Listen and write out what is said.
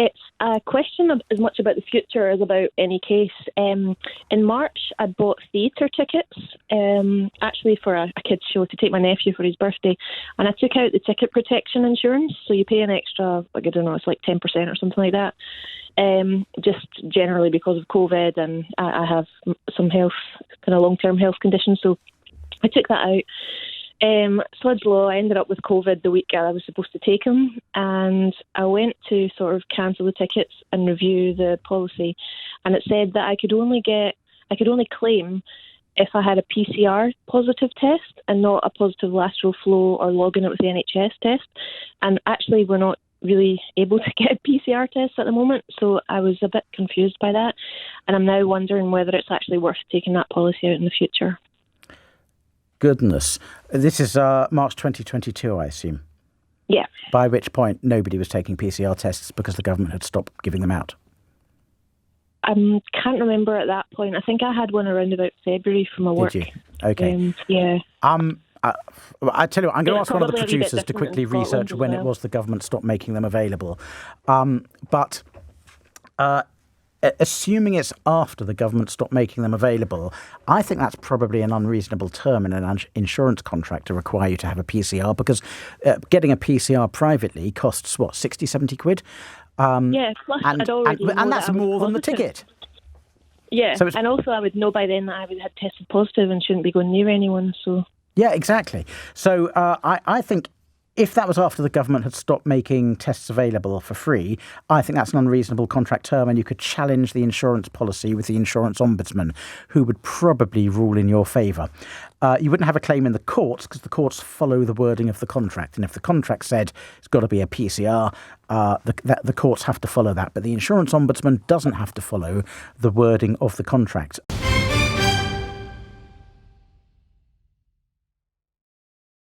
It's a question of, as much about the future as about any case. In March, I bought theatre tickets, actually for a kids' show to take my nephew for his birthday, and I took out the ticket protection insurance, so you pay an extra, like, I don't know, it's like 10% or something like that, just generally because of COVID, and I have some health, kind of long-term health conditions, so I took that out. Sod's law, I ended up with COVID the week I was supposed to take him, and I went to sort of cancel the tickets and review the policy, and it said that I could only claim if I had a PCR positive test and not a positive lateral flow or logging it with the NHS test. And actually, we're not really able to get PCR tests at the moment, so I was a bit confused by that, and I'm now wondering whether it's actually worth taking that policy out in the future. Goodness. This is March 2022, I assume? Yeah. By which point nobody was taking PCR tests because the government had stopped giving them out. I can't remember at that point. I think I had one around about February from my work. Did you? Okay. Yeah. I tell you what, I'm going to ask one of the producers to quickly research when it was the government stopped making them available. But assuming it's after the government stopped making them available, I think that's probably an unreasonable term in an insurance contract to require you to have a PCR, because getting a PCR privately costs, 60, 70 quid? Yeah, plus I'd already know and that's that more than the ticket. Yeah, so and also I would know by then that I had tested positive and shouldn't be going near anyone. So yeah, exactly. So I think if that was after the government had stopped making tests available for free, I think that's an unreasonable contract term, and you could challenge the insurance policy with the insurance ombudsman, who would probably rule in your favour. You wouldn't have a claim in the courts because the courts follow the wording of the contract, and if the contract said it's got to be a PCR, the courts have to follow that, but the insurance ombudsman doesn't have to follow the wording of the contract.